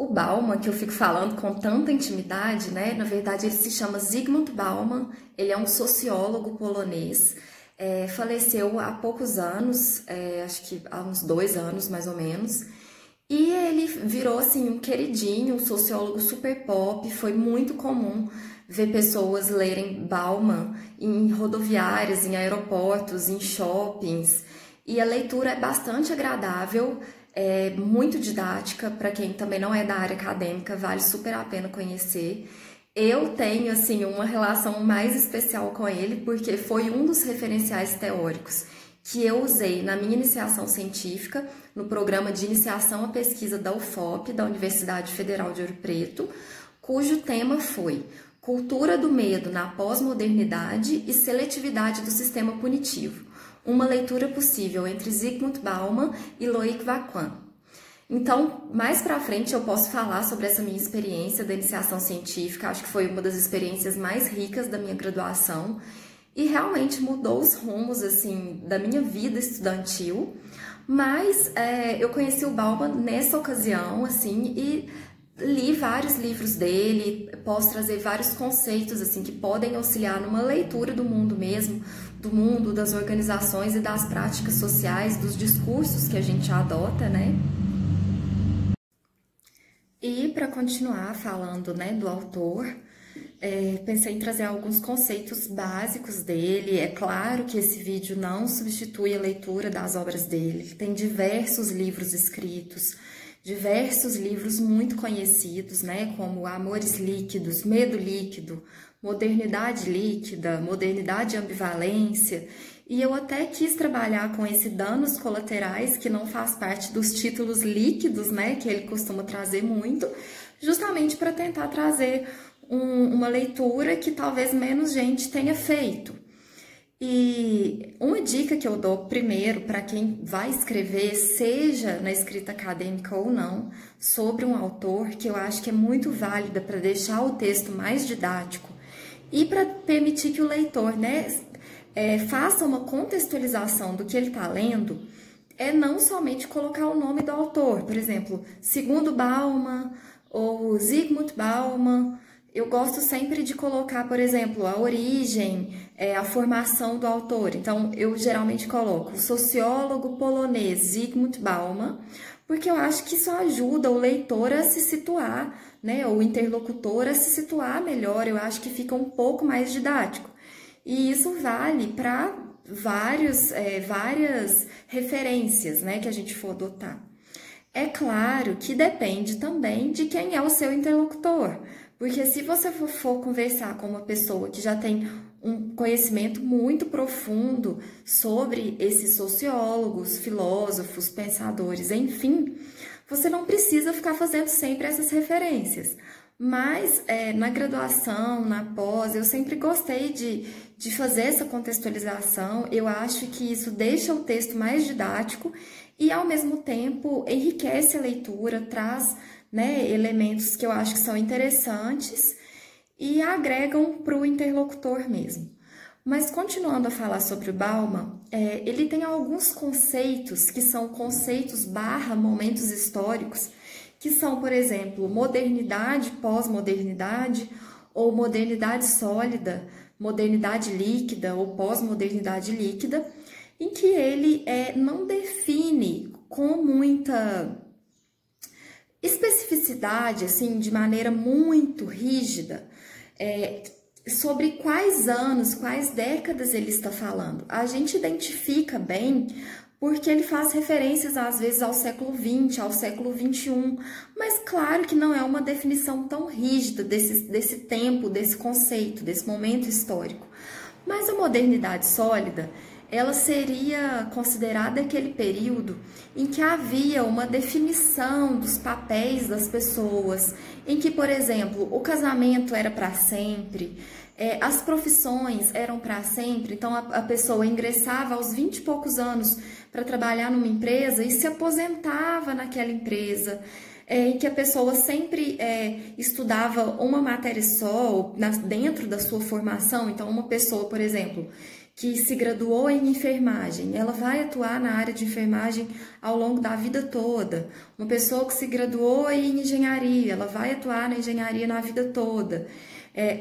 O Bauman, que eu fico falando com tanta intimidade, né? Na verdade, ele se chama Zygmunt Bauman, ele é um sociólogo polonês, faleceu há poucos anos, acho que há uns 2 anos mais ou menos, e ele virou assim um queridinho, um sociólogo super pop. Foi muito comum ver pessoas lerem Bauman em rodoviárias, em aeroportos, em shoppings, e a leitura é bastante agradável. É muito didática, para quem também não é da área acadêmica, vale super a pena conhecer. Eu tenho, assim, uma relação mais especial com ele, porque foi um dos referenciais teóricos que eu usei na minha iniciação científica, no programa de iniciação à pesquisa da UFOP, da Universidade Federal de Ouro Preto, cujo tema foi Cultura do Medo na Pós-Modernidade e Seletividade do Sistema Punitivo. Uma leitura possível entre Zygmunt Bauman e Loic Wacquant. Então, mais para frente eu posso falar sobre essa minha experiência da iniciação científica. Acho que foi uma das experiências mais ricas da minha graduação e realmente mudou os rumos assim da minha vida estudantil. Mas eu conheci o Bauman nessa ocasião, assim, e li vários livros dele. Posso trazer vários conceitos assim que podem auxiliar numa leitura do mundo mesmo, do mundo, das organizações e das práticas sociais, dos discursos que a gente adota, né? E para continuar falando, né, do autor, pensei em trazer alguns conceitos básicos dele. É claro que esse vídeo não substitui a leitura das obras dele. Ele tem diversos livros escritos, diversos livros muito conhecidos, né, como Amores Líquidos, Medo Líquido, Modernidade Líquida, Modernidade e Ambivalência. E eu até quis trabalhar com esse danos colaterais, que não faz parte dos títulos líquidos, né, que ele costuma trazer muito, justamente para tentar trazer uma leitura que talvez menos gente tenha feito. E uma dica que eu dou primeiro para quem vai escrever, seja na escrita acadêmica ou não, sobre um autor, que eu acho que é muito válida para deixar o texto mais didático e para permitir que o leitor, né, faça uma contextualização do que ele está lendo, é não somente colocar o nome do autor, por exemplo, segundo Bauman ou Zygmunt Bauman. Eu gosto sempre de colocar, por exemplo, a origem, a formação do autor. Então, eu geralmente coloco o sociólogo polonês Zygmunt Bauman, porque eu acho que isso ajuda o leitor a se situar, né, ou o interlocutor a se situar melhor. Eu acho que fica um pouco mais didático. E isso vale para várias referências, né, que a gente for adotar. É claro que depende também de quem é o seu interlocutor. Porque se você for conversar com uma pessoa que já tem um conhecimento muito profundo sobre esses sociólogos, filósofos, pensadores, enfim, você não precisa ficar fazendo sempre essas referências. Mas na graduação, na pós, eu sempre gostei de fazer essa contextualização. Eu acho que isso deixa o texto mais didático e, ao mesmo tempo, enriquece a leitura, traz, né, elementos que eu acho que são interessantes e agregam para o interlocutor mesmo. Mas continuando a falar sobre o Bauman, ele tem alguns conceitos que são conceitos / momentos históricos, que são, por exemplo, modernidade, pós-modernidade, ou modernidade sólida, modernidade líquida ou pós-modernidade líquida, em que ele não define com muita especificidade, assim, de maneira muito rígida, sobre quais anos, quais décadas ele está falando. A gente identifica bem porque ele faz referências, às vezes, ao século XX, ao século XXI, mas claro que não é uma definição tão rígida desse tempo, desse conceito, desse momento histórico. Mas a modernidade sólida, ela seria considerada aquele período em que havia uma definição dos papéis das pessoas, em que, por exemplo, o casamento era para sempre, as profissões eram para sempre. Então a pessoa ingressava aos 20 e poucos anos para trabalhar numa empresa e se aposentava naquela empresa, em que a pessoa sempre estudava uma matéria só dentro da sua formação. Então uma pessoa, por exemplo, que se graduou em enfermagem, ela vai atuar na área de enfermagem ao longo da vida toda. Uma pessoa que se graduou em engenharia, ela vai atuar na engenharia na vida toda.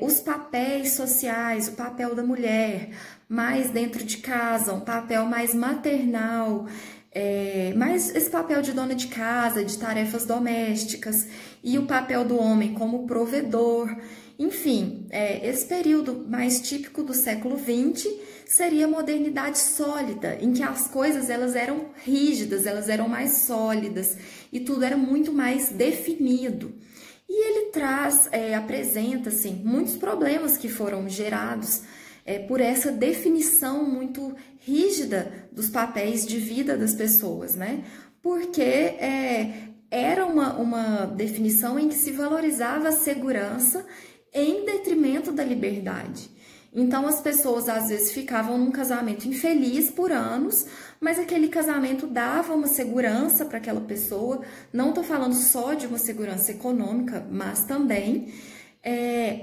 Os papéis sociais, o papel da mulher, mais dentro de casa, um papel mais maternal, mais esse papel de dona de casa, de tarefas domésticas, e o papel do homem como provedor. Enfim, esse período mais típico do século XX seria a modernidade sólida, em que as coisas elas eram rígidas, elas eram mais sólidas e tudo era muito mais definido. E ele apresenta assim, muitos problemas que foram gerados por essa definição muito rígida dos papéis de vida das pessoas, né? Porque era uma definição em que se valorizava a segurança em detrimento da liberdade. Então as pessoas às vezes ficavam num casamento infeliz por anos, mas aquele casamento dava uma segurança para aquela pessoa. Não estou falando só de uma segurança econômica, mas também,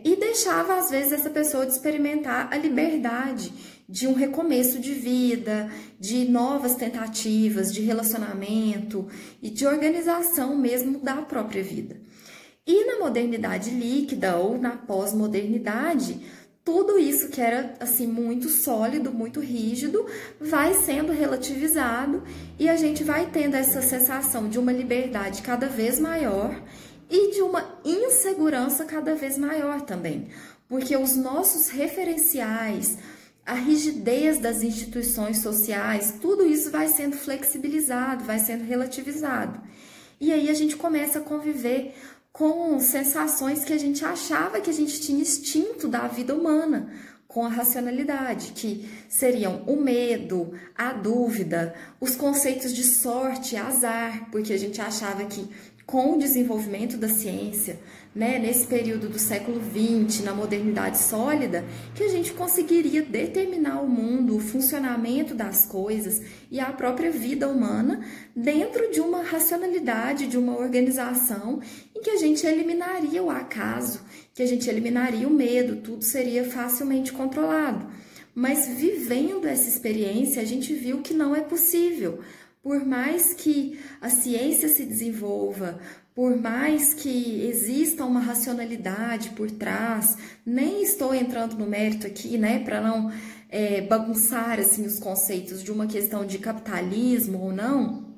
e deixava às vezes essa pessoa de experimentar a liberdade de um recomeço de vida, de novas tentativas de relacionamento e de organização mesmo da própria vida. E na modernidade líquida ou na pós-modernidade, tudo isso que era assim muito sólido, muito rígido, vai sendo relativizado e a gente vai tendo essa sensação de uma liberdade cada vez maior e de uma insegurança cada vez maior também, porque os nossos referenciais, a rigidez das instituições sociais, tudo isso vai sendo flexibilizado, vai sendo relativizado. E aí a gente começa a conviver com sensações que a gente achava que a gente tinha extinto da vida humana, com a racionalidade, que seriam o medo, a dúvida, os conceitos de sorte, azar, porque a gente achava que com o desenvolvimento da ciência, né, nesse período do século XX, na modernidade sólida, que a gente conseguiria determinar o mundo, o funcionamento das coisas e a própria vida humana dentro de uma racionalidade, de uma organização em que a gente eliminaria o acaso, que a gente eliminaria o medo, tudo seria facilmente controlado. Mas vivendo essa experiência, a gente viu que não é possível. Por mais que a ciência se desenvolva, por mais que exista uma racionalidade por trás, nem estou entrando no mérito aqui, né, para não bagunçar assim os conceitos de uma questão de capitalismo ou não,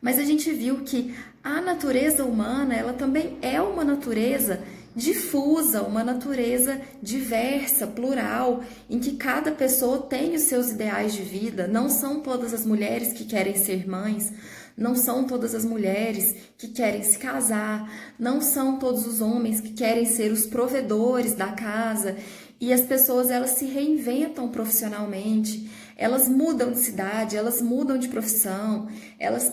mas a gente viu que a natureza humana, ela também é uma natureza difusa, uma natureza diversa, plural, em que cada pessoa tem os seus ideais de vida. Não são todas as mulheres que querem ser mães, não são todas as mulheres que querem se casar, não são todos os homens que querem ser os provedores da casa. E as pessoas, elas se reinventam profissionalmente, elas mudam de cidade, elas mudam de profissão, elas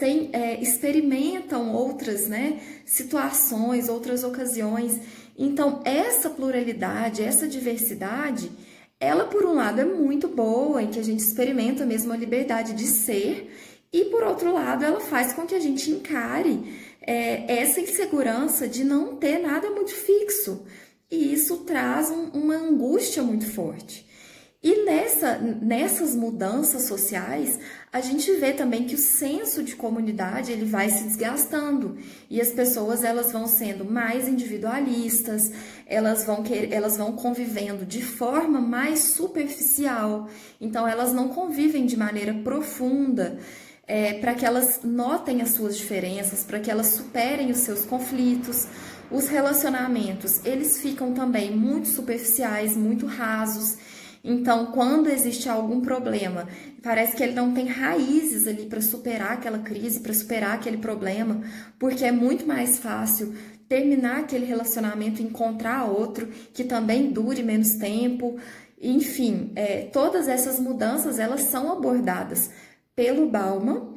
experimentam outras, né, situações, outras ocasiões. Então, essa pluralidade, essa diversidade, ela, por um lado, é muito boa, em que a gente experimenta mesmo a liberdade de ser, e, por outro lado, ela faz com que a gente encare essa insegurança de não ter nada muito fixo. E isso traz uma angústia muito forte. E nessas mudanças sociais, a gente vê também que o senso de comunidade ele vai se desgastando e as pessoas elas vão sendo mais individualistas, elas vão convivendo de forma mais superficial, então elas não convivem de maneira profunda, para que elas notem as suas diferenças, para que elas superem os seus conflitos. Os relacionamentos, eles ficam também muito superficiais, muito rasos. Então, quando existe algum problema, parece que ele não tem raízes ali para superar aquela crise, para superar aquele problema, porque é muito mais fácil terminar aquele relacionamento e encontrar outro que também dure menos tempo. Enfim, todas essas mudanças, elas são abordadas pelo Bauman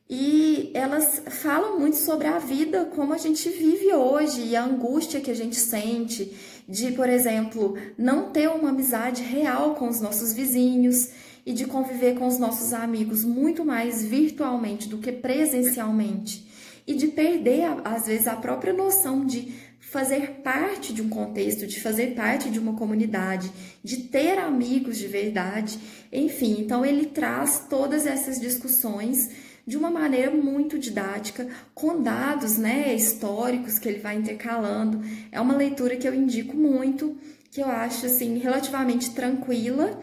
e elas falam muito sobre a vida como a gente vive hoje e a angústia que a gente sente de, por exemplo, não ter uma amizade real com os nossos vizinhos e de conviver com os nossos amigos muito mais virtualmente do que presencialmente. e de perder, às vezes, a própria noção de fazer parte de um contexto, de fazer parte de uma comunidade, de ter amigos de verdade, enfim. Então, ele traz todas essas discussões de uma maneira muito didática, com dados, né, históricos que ele vai intercalando. É uma leitura que eu indico muito, que eu acho, assim, relativamente tranquila,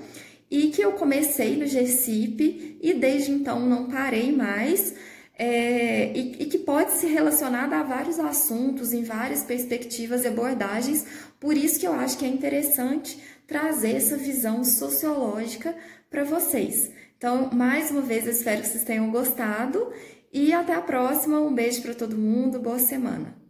e que eu comecei no GCIP e desde então não parei mais, e que pode ser relacionada a vários assuntos, em várias perspectivas e abordagens, por isso que eu acho que é interessante trazer essa visão sociológica para vocês. Então, mais uma vez, eu espero que vocês tenham gostado e até a próxima. Um beijo para todo mundo, boa semana!